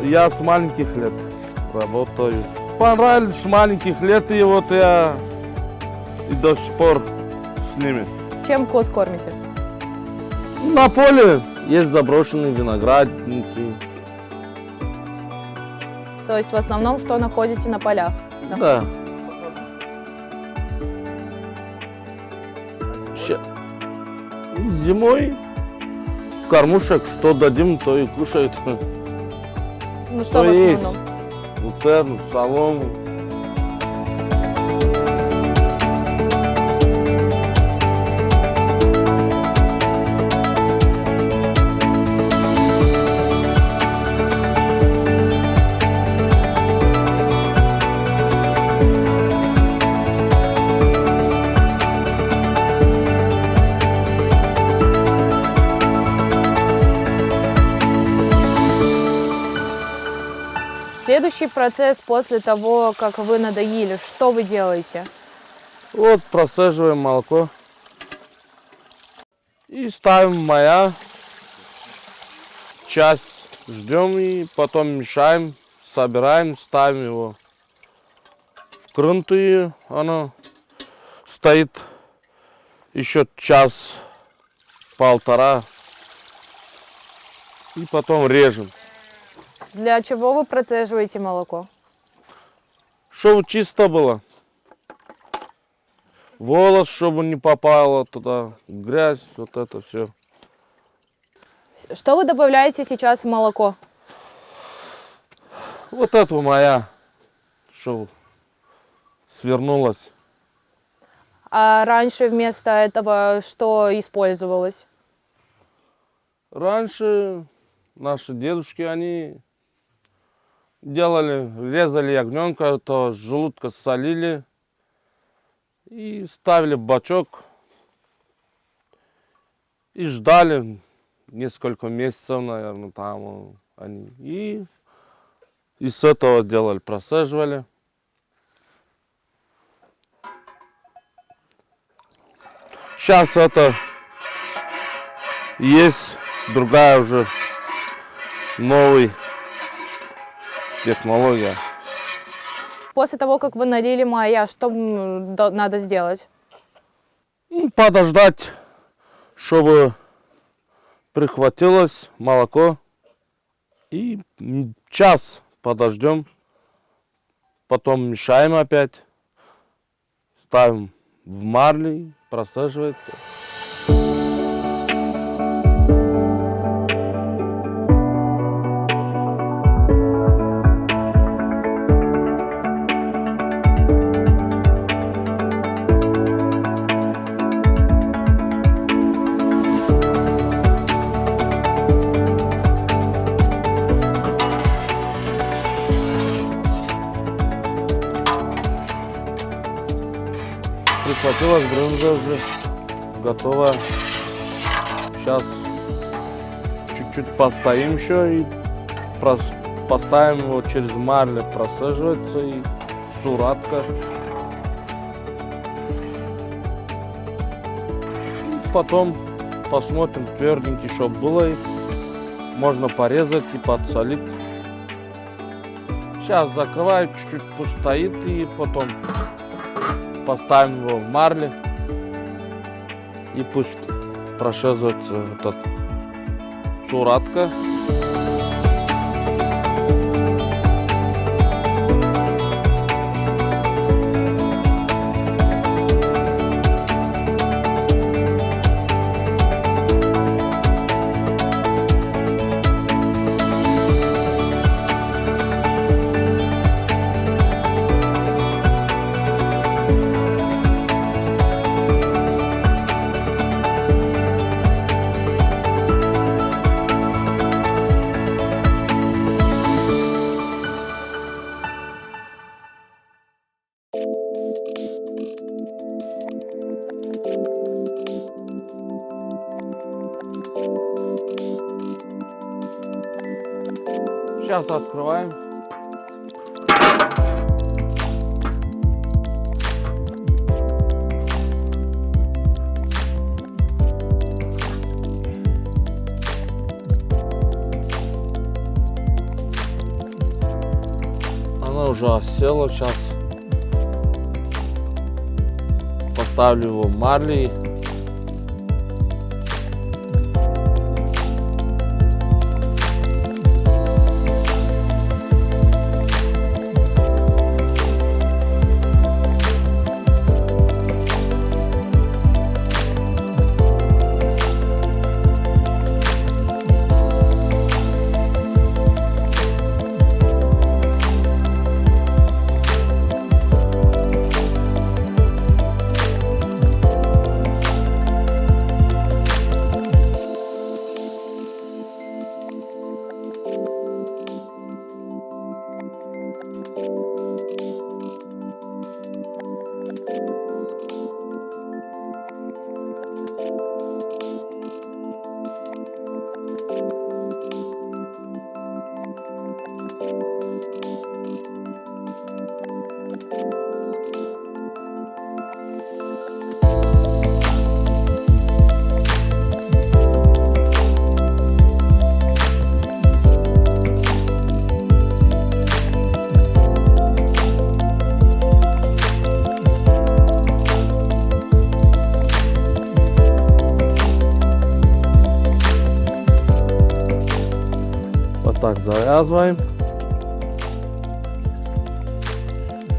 Я с маленьких лет работаю. Понравились с маленьких лет, и вот я и до сих пор с ними. Чем коз кормите? На поле есть заброшенные виноградники. То есть в основном что находите на полях? Да. Зимой кормушек, что дадим, то и кушают. Ну что в основном? Луцерну, солому. Следующий процесс после того, как вы надоили, что вы делаете? Вот процеживаем молоко и ставим в мая. Час ждем и потом мешаем, собираем, ставим его в крынту, и оно стоит еще час-полтора, и потом режем. Для чего вы процеживаете молоко? Чтобы чисто было. Волос, чтобы не попало туда, грязь, вот это все. Что вы добавляете сейчас в молоко? Вот это моя, что свернулась. А раньше вместо этого что использовалось? Раньше наши дедушки, они делали, резали ягненка, то желудка солили и ставили в бачок и ждали несколько месяцев, наверное, там они. И из этого делали, просаживали. Сейчас это есть другая уже новая технология. После того, как вы налили мая, что надо сделать? Подождать, чтобы прихватилось молоко. И час подождем. Потом мешаем опять. Ставим в марлю, просаживается. Прихватилась брынза уже, готова. Сейчас чуть-чуть постоим еще и поставим его через марлю, просаживается и суратка. И потом посмотрим, тверденький, чтобы было, и можно порезать и подсолить. Сейчас закрываю, чуть-чуть пусть стоит, и потом поставим его в марле и пусть прошезывается этот суратка. Сейчас открываем. Она уже осела сейчас. Поставлю его в марли. Вот так завязываем.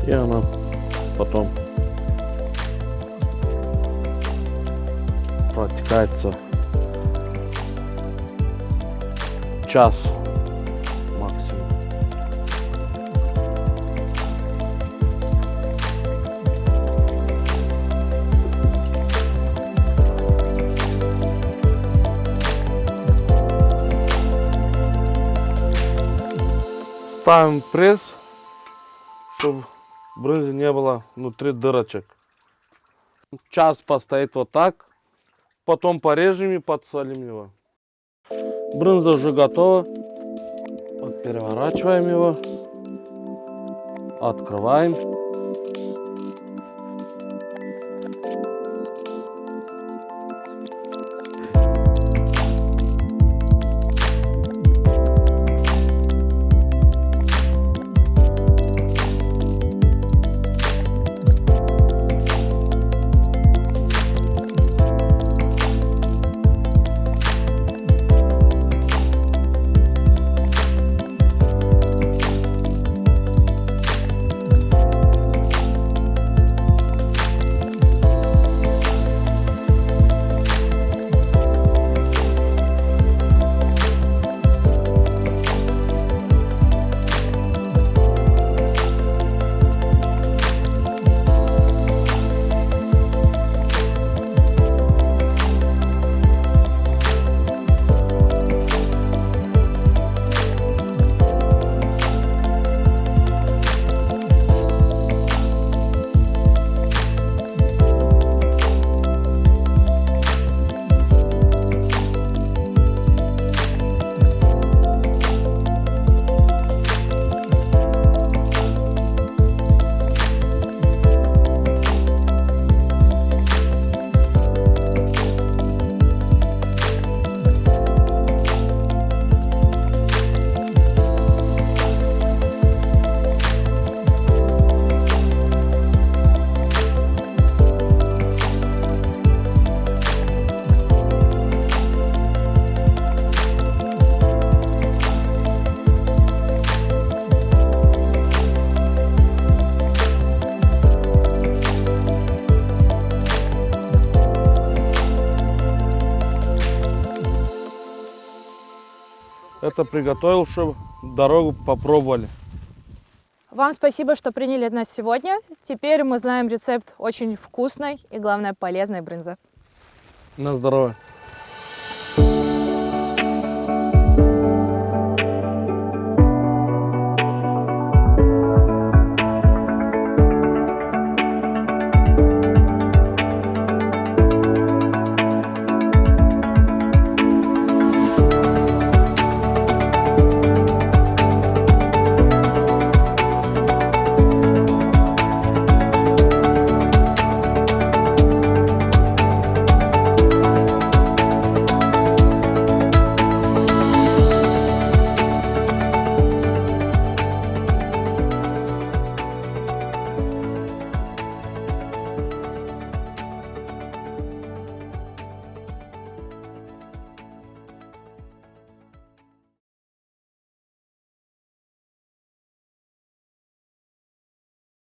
И она потом протекается час максимум. Ставим пресс, чтобы брынзы не было внутри дырочек. Час постоит вот так, потом порежем и подсолим его. Брынза уже готова. Вот переворачиваем его, открываем. Это приготовил, чтобы дорогу попробовали. Вам спасибо, что приняли нас сегодня. Теперь мы знаем рецепт очень вкусной и, главное, полезной брынзы. На здоровье.